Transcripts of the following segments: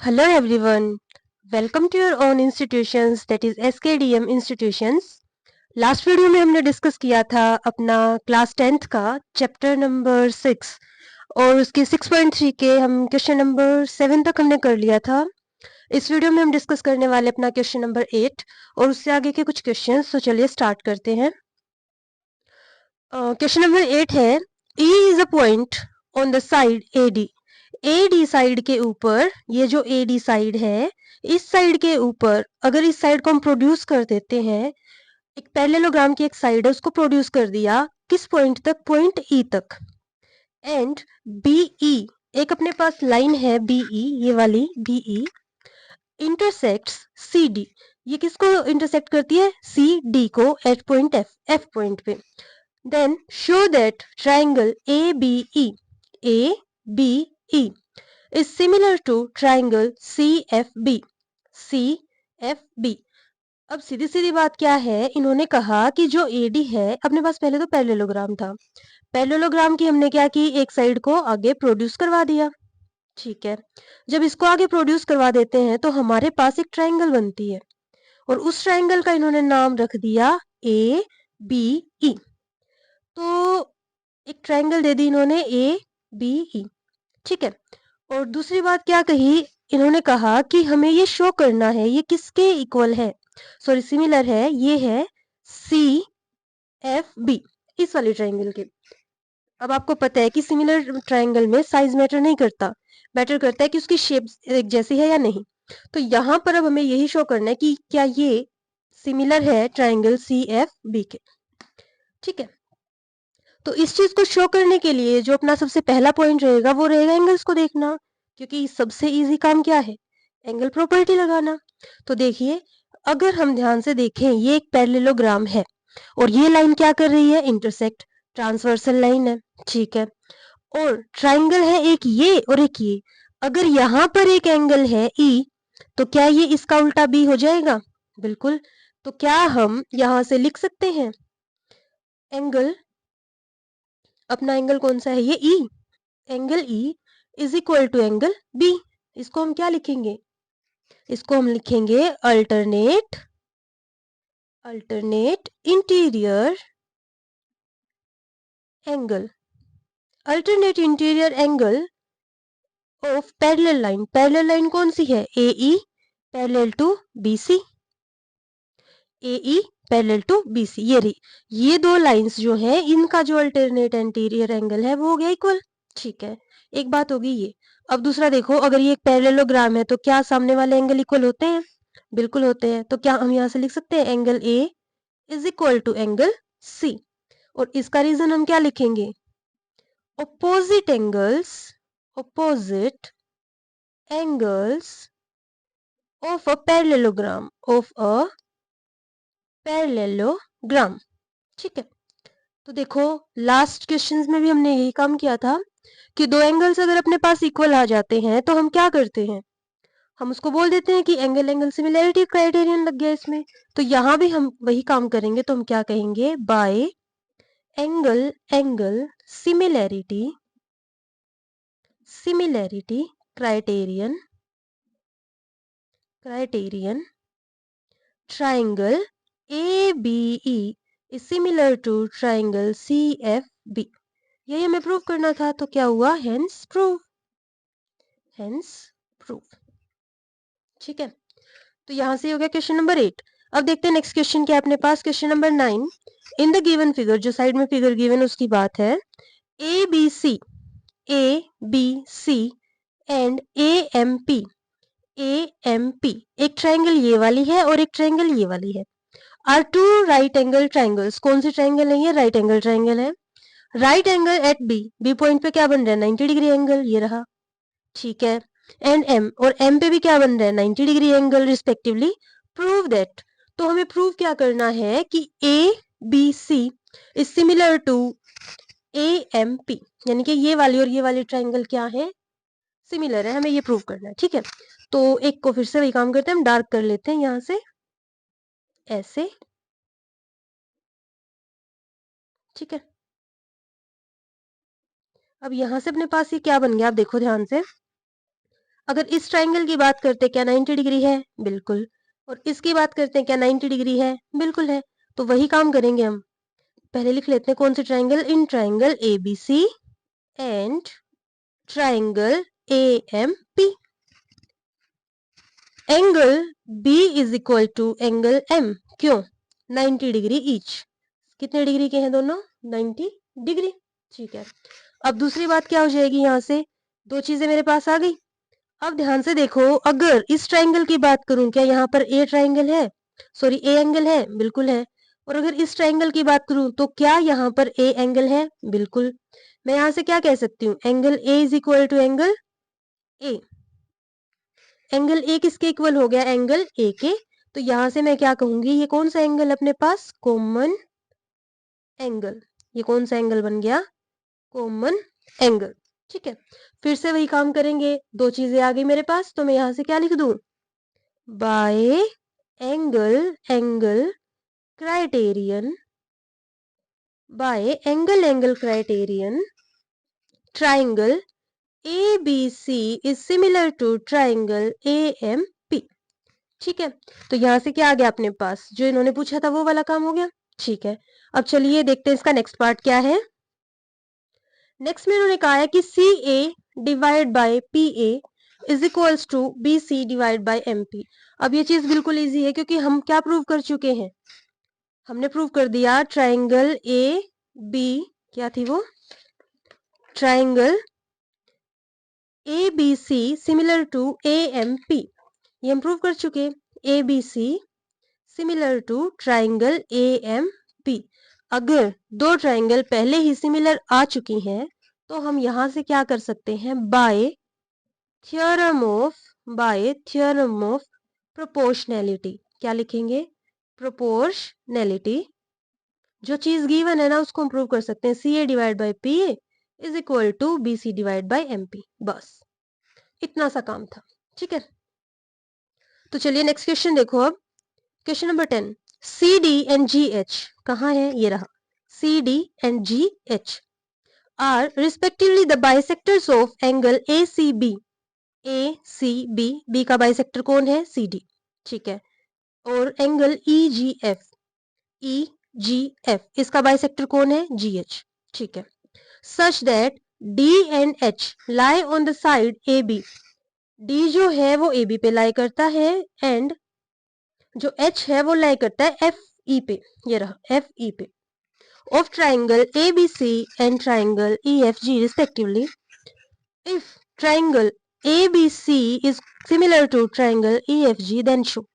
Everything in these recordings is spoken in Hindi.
Hello everyone, welcome to your own institutions that is SKDM institutions. Last video में हमने डिस्कस किया था अपना क्लास 10th का चैप्टर नंबर 6 और उसके 6.3 के हम क्वेश्चन नंबर 7 तक हमने कर लिया था। इस वीडियो में हम डिस्कस करने वाले अपना क्वेश्चन नंबर 8 और उससे आगे के कुछ क्वेश्चंस। तो चलिए स्टार्ट करते हैं। क्वेश्चन नंबर 8 है E is a point on the side AD। AD side के ऊपर, ये जो AD साइड है, इस साइड के ऊपर अगर इस साइड को हम प्रोड्यूस कर देते हैं, एक पैरेललोग्राम की एक साइड है उसको प्रोड्यूस कर दिया, किस पॉइंट तक? पॉइंट E तक। एंड BE, एक अपने पास लाइन है BE, ये वाली BE इंटरसेक्ट्स CD। ये किसको इंटरसेक्ट करती है? CD को एट पॉइंट F पॉइंट पे। Then show that triangle ABE is similar to triangle CFB। CFB। अब सीधी सीधी बात क्या है, इन्होंने कहा कि जो AD है, अपने पास पहले तो पैरेललोग्राम था, पैरेललोग्राम की हमने क्या की, एक साइड को आगे प्रोड्यूस करवा दिया। ठीक है, जब इसको आगे प्रोड्यूस करवा देते हैं तो हमारे पास एक ट्राइंगल बनती है और उस ट्राइंगल का इन्होंने नाम रख दिया ABE। तो एक ट्रायंगल दे दी इन्होंने ABE। ठीक है, और दूसरी बात क्या कही, इन्होंने कहा कि हमें ये शो करना है ये किसके इक्वल है, सॉरी सिमिलर है, ये है CFB, इस वाले ट्रायंगल के। अब आपको पता है कि सिमिलर ट्रायंगल में साइज मैटर नहीं करता, मैटर करता है कि उसकी शेप एक जैसी है या नहीं। तो यहाँ पर अब हमें यही शो करना है कि क्या ये सिमिलर है ट्रायंगल CFB के। ठीक है, तो इस चीज को शो करने के लिए जो अपना सबसे पहला पॉइंट रहेगा वो रहेगा एंगल्स को देखना, क्योंकि सबसे इजी काम क्या है? एंगल प्रॉपर्टी लगाना। तो देखिए, अगर हम ध्यान से देखें, ये एक पैरेललोग्राम है और ये लाइन क्या कर रही है? इंटरसेक्ट, ट्रांसवर्सल लाइन है। ठीक है, और ट्राइंगल है एक ये और एक ये। अगर यहाँ पर एक एंगल है E, तो क्या ये इसका उल्टा B हो जाएगा? बिल्कुल। तो क्या हम यहाँ से लिख सकते हैं एंगल, अपना एंगल कौन सा है? ये E। Angle E is equal to angle B। इसको हम क्या लिखेंगे? इसको हम लिखेंगे alternate interior angle. Alternate interior angle of parallel line. Parallel line कौन सी है? AE parallel to BC। AE parallel to BC, ये रही। ये दो लाइंस जो है, इनका जो अल्टरनेट इंटीरियर एंगल है वो हो गया इक्वल। ठीक है, एक बात होगी ये। अब दूसरा देखो, अगर ये एक पैरेललोग्राम है तो क्या सामने वाले एंगल इक्वल होते हैं? बिल्कुल होते हैं। तो क्या हम यहाँ से लिख सकते हैं angle A is equal to angle C? और इसका रीजन हम क्या लिखेंगे? Opposite angles of a parallelogram. ठीक है, तो देखो लास्ट क्वेश्चंस में भी हमने यही काम किया था कि दो एंगल्स अगर अपने पास इक्वल आ जाते हैं तो हम क्या करते हैं? हम उसको बोल देते हैं कि एंगल सिमिलैरिटी क्राइटेरियन लग गया इसमें। तो यहाँ भी हम वही काम करेंगे, तो हम क्या कहेंगे? Bye angle similarity criterion triangle ABE is similar to triangle CFB। यही हमें प्रूव करना था, तो क्या हुआ? Hence prove. ठीक है, तो यहां से हो गया क्वेश्चन नंबर 8। अब देखते हैं नेक्स्ट क्वेश्चन क्या है अपने पास। Question number 9, in the given figure, जो साइड में फिगर गिवन उसकी बात है, ABC एंड AMP, एक ट्रायंगल ये वाली है और एक ट्रायंगल ये वाली है, are two right angle triangles. कौन सी ट्रायंगल है? ये राइट एंगल ट्रायंगल है। Right angle at B point पे क्या बन रहा है? 90 डिग्री एंगल, ये रहा। ठीक है, एंड M, और M पे भी क्या बन रहा है? 90 degree angle respectively. Prove that, तो हमें प्रूव क्या करना है कि ABC is similar to AMP, यानी कि ये वाली और ये वाली ट्रायंगल क्या है? सिमिलर है। हमें ये प्रूव करना है। ठीक है, तो एक को फिर से वही काम करते हैं, हम डार्क कर लेते हैं यहाँ से ऐसे। ठीक है, अब यहाँ से अपने पास ये क्या बन गया? आप देखो ध्यान से, अगर इस ट्राइंगल की बात करते क्या 90 डिग्री है? बिल्कुल। और इसकी बात करते हैं क्या 90 डिग्री है? बिल्कुल है। तो वही काम करेंगे हम। पहले लिख लेते हैं कौन से triangle? In triangle ABC and triangle AMP angle B is equal to angle M। क्यों? 90 डिग्री ईच। कितने डिग्री के हैं दोनों? 90 डिग्री। ठीक है। अब दूसरी बात क्या हो जाएगी? यहाँ से दो चीजें मेरे पास आ गई। अब ध्यान से देखो, अगर इस ट्राइंगल की बात करूं, क्या यहाँ पर ए ट्राइंगल है? सॉरी, ए एंगल है? बिल्कुल है। और अगर इस ट्राइंगल की बात करूं तो क्या यहाँ पर ए एंगल है? बिल्कुल। मैं यहाँ से क्या कह सकती हूँ? Angle A is equal to angle A. Angle A किसके इक्वल हो गया? एंगल ए के। तो यहां से मैं क्या कहूंगी? ये कौन सा एंगल अपने पास? Common angle. ये कौन सा एंगल बन गया? Common angle. ठीक है। फिर से वही काम करेंगे। दो चीजें आ गई मेरे पास, तो मैं यहां से क्या लिख दूं? Bye angle criterion, bye angle criterion triangle ABC is similar to triangle AMP। ठीक है। तो यहां से क्या आ गया अपने पास? जो इन्होंने पूछा था वो वाला काम हो गया। ठीक है। अब चलिए देखते हैं इसका नेक्स्ट पार्ट क्या है। नेक्स्ट में इन्होंने कहा है कि CA divide by PA is equals to BC divide by MP। अब ये चीज बिल्कुल इजी है, क्योंकि हम क्या प्रूव कर चुके हैं? हमने प्रूव कर दिया ट्राइंगल AB, क्या थी वो? Triangle ABC similar to AMP। ये हम प्रूव कर चुके। ABC similar to triangle AMP। अगर दो ट्राइंगल पहले ही सिमिलर आ चुकी हैं तो हम यहां से क्या कर सकते हैं? Bye theorem of proportionality. क्या लिखेंगे? प्रोपोर्शनैलिटी। जो चीज गिवन है ना उसको हम प्रूव कर सकते हैं। CA divide by PA is equal to BC divide by MP। बस इतना सा काम था। ठीक है। तो चलिए नेक्स्ट क्वेश्चन देखो। अब question number 10, CD and GH कहाँ है? ये रहा। CD and GH are respectively the bisectors of angle ACB। ACB, B का बाइसेक्टर कौन है? CD। ठीक है। और एंगल EGF इसका बाइसेक्टर कौन है? GH। ठीक है। Such that D and H lie on the side AB। D जो है वो AB पे लाई करता है, एंड जो H है वो लाई करता है FE पे। ये रहा FE पे। Of triangle ABC and triangle EFG respectively. If triangle ABC is similar to triangle EFG then show.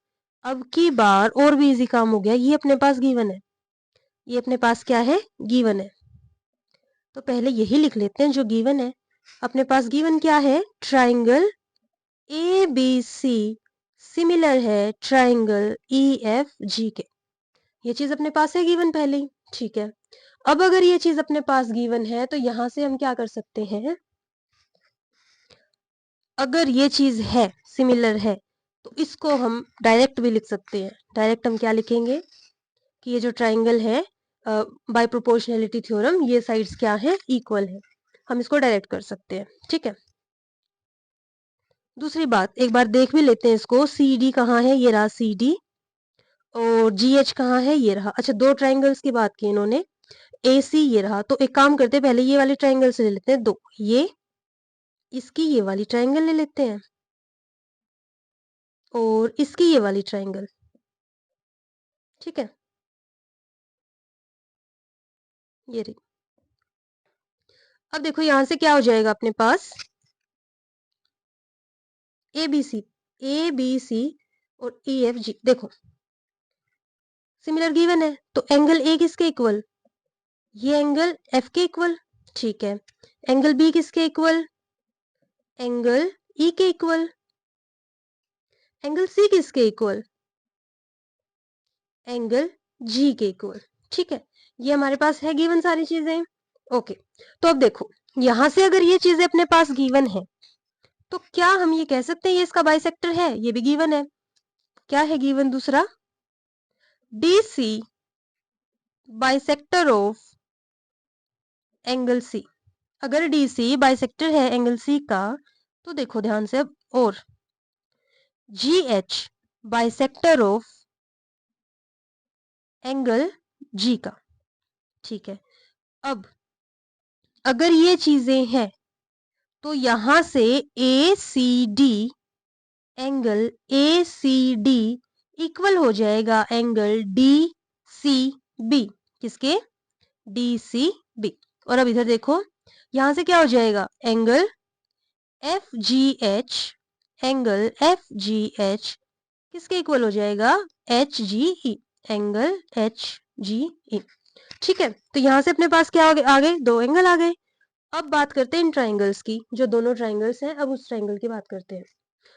अब की बार और भी इजी काम हो गया। ये अपने पास गिवन है। ये अपने पास क्या है? गिवन है। तो पहले यही लिख लेते हैं जो गिवन है। अपने पास गिवन क्या है? ट्राइंगल ABC सिमिलर है ट्राइंगल EFG के। ये चीज अपने पास है गिवन पहले ही। ठीक है। अब अगर ये चीज अपने पास गिवन है तो यहां से हम क्या कर सकते हैं? अगर ये चीज है, सिमिलर है, तो इसको हम डायरेक्ट भी लिख सकते हैं। डायरेक्ट हम क्या लिखेंगे कि ये जो ट्राइंगल है बाय प्रोपोर्शनैलिटी थ्योरम, ये साइड्स क्या है? इक्वल है। हम इसको डायरेक्ट कर सकते हैं। ठीक है। दूसरी बात एक बार देख भी लेते हैं इसको। CD कहाँ है? ये रहा CD। और GH कहाँ है? ये रहा। अच्छा, दो ट्राइंगल्स की बात की इन्होंने। AC ये रहा। तो एक काम करते हैं, पहले ये वाले ट्राइंगल से ले लेते हैं दो। ये इसकी ये वाली ट्राइंगल ले लेते हैं, और इसकी ये वाली ट्राइंगल। ठीक है। ये रही। अब देखो यहां से क्या हो जाएगा अपने पास? ABC और EFG देखो सिमिलर गिवन है, तो एंगल A किसके इक्वल? ये एंगल F के इक्वल। ठीक है। एंगल B किसके इक्वल? एंगल E के इक्वल। एंगल C किसके इक्वल? एंगल G के इक्वल। ठीक है। ये हमारे पास है गिवन सारी चीजें। ओके। तो अब देखो यहां से अगर ये चीजें अपने पास गिवन है तो क्या हम ये कह सकते हैं ये इसका बाइसेक्टर है? ये भी गिवन है। क्या है गिवन? दूसरा, DC bisector of angle C। अगर DC बाइसेक्टर है एंगल C का, तो देखो ध्यान से, अब और GH bisector of angle G का। ठीक है, अब अगर ये चीजें हैं तो यहां से ACD एंगल ACD इक्वल हो जाएगा एंगल DCB। किसके? DCB। और अब इधर देखो, यहां से क्या हो जाएगा? एंगल FGH एंगल FGH किसके इक्वल हो जाएगा? HGE angle HGE। ठीक है, तो यहां से अपने पास क्या आ गए? दो एंगल आ गए। अब बात करते हैं इन ट्राइंगल्स की, जो दोनों ट्राइंगल्स हैं। अब उस ट्राइंगल की बात करते हैं।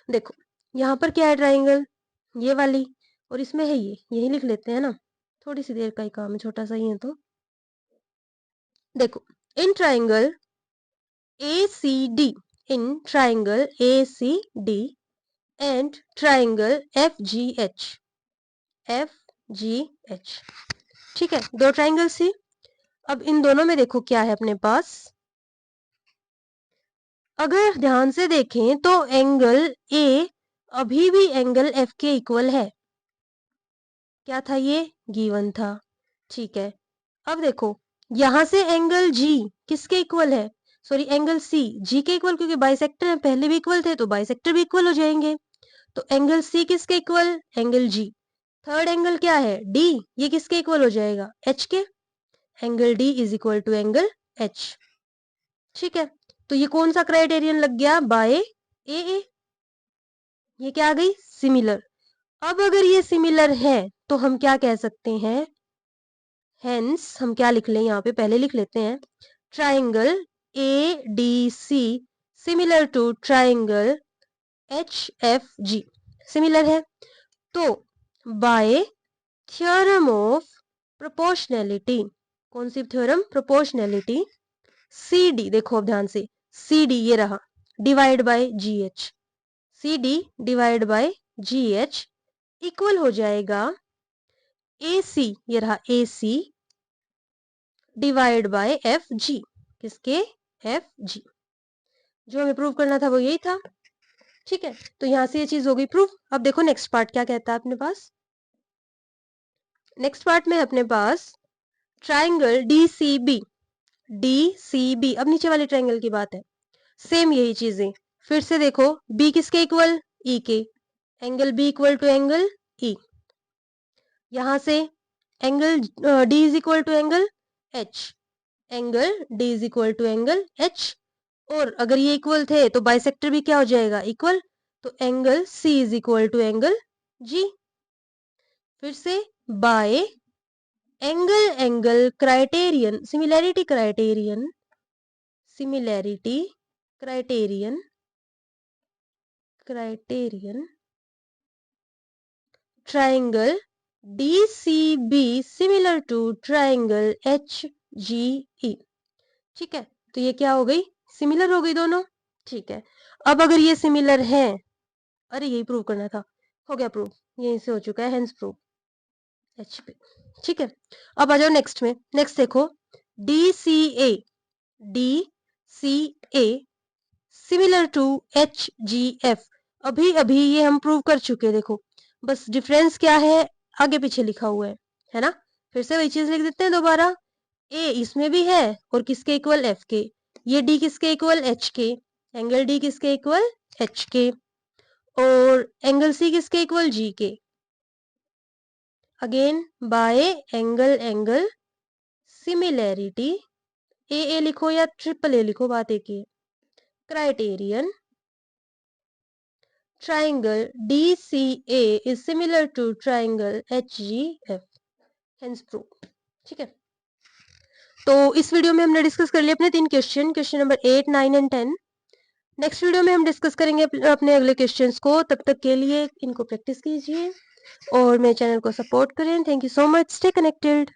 देखो यहाँ पर क्या है? ट्राइंगल ये वाली, और इसमें है ये, यही लिख लेते हैं ना, थोड़ी सी देर का ही काम है, छोटा सा ही है। तो देखो, in triangle ACD, in triangle ACD and triangle FGH, FGH। ठीक है, दो ट्राइंगल्स ही। अब इन दोनों में देखो क्या है अपने पास। अगर ध्यान से देखें तो एंगल A अभी भी एंगल F के इक्वल है। क्या था ये? गिवन था। ठीक है, अब देखो यहां से एंगल G किसके इक्वल है? सॉरी, एंगल C G के इक्वल, क्योंकि बाइसेक्टर है, पहले भी इक्वल थे तो बाइसेक्टर भी इक्वल हो जाएंगे। तो एंगल C किसके equal? Angle G। Third angle क्या है? D, ये किसके इक्वल हो जाएगा? H के। Angle D is equal to angle H। ठीक है, तो ये कौन सा क्राइटेरियन लग गया? By AA। ये क्या आ गई? सिमिलर। अब अगर ये सिमिलर है तो हम क्या कह सकते हैं? हेंस हम क्या लिख लें यहाँ पे? पहले लिख लेते हैं triangle ADC similar to triangle HFG। Similar है तो बाय थ्योरम ऑफ प्रोपोर्शनैलिटी। कौन सी थ्योरम? प्रोपोर्शनैलिटी। CD, देखो अब ध्यान से, CD ये रहा, divide by GH, CD divide by GH equal हो जाएगा AC, ये रहा AC डिवाइड बाय FG। किसके? FG। जो हमें प्रूव करना था वो यही था। ठीक है, तो यहां से ये चीज हो गई प्रूव। अब देखो नेक्स्ट पार्ट क्या कहता है अपने पास। नेक्स्ट पार्ट में अपने पास ट्राइंगल DCB। DCB, अब नीचे वाले ट्राइंगल की बात है। सेम यही चीजें फिर से देखो, B किसके इक्वल? E के। Angle B equal to angle E। यहां से angle D is equal to angle H। Angle D is equal to angle H। और अगर ये इक्वल थे तो बाइसेक्टर भी क्या हो जाएगा? इक्वल। तो angle C is equal to angle G। फिर से by angle criterion, similarity criterion, similarity criterion, criterion triangle DCB similar to triangle HGE। ठीक है, तो ये क्या हो गई? सिमिलर हो गई दोनों। ठीक है, अब अगर ये सिमिलर है, अरे यही प्रूव करना था, हो गया प्रूव, यहीं से हो चुका है, हेंस प्रूव HP। ठीक है, अब आ जाओ नेक्स्ट में। नेक्स्ट देखो DCA, DCA similar to HGF। अभी अभी ये हम प्रूव कर चुके हैं। देखो बस डिफरेंस क्या है? आगे पीछे लिखा हुआ है ना? फिर से वही चीज लिख देते हैं दोबारा। A इसमें भी है और किसके इक्वल? F के। ये D किसके इक्वल? H के। एंगल D किसके इक्वल? H के। और एंगल C किसके इक्वल? G के। Again bye angle similarity, AA लिखो या AAA लिखो, बात एक ही है। Criterion triangle DCA is similar to triangle HGF, hence proof। ठीक है, तो इस वीडियो में हमने डिस्कस कर लिए अपने 3 question, question number 8, 9 and 10। Next video में हम डिस्कस करेंगे अपने अगले क्वेश्चंस को। तब तक के लिए इनको प्रैक्टिस कीजिए और मेरे चैनल को सपोर्ट करें। Thank you so much, stay connected.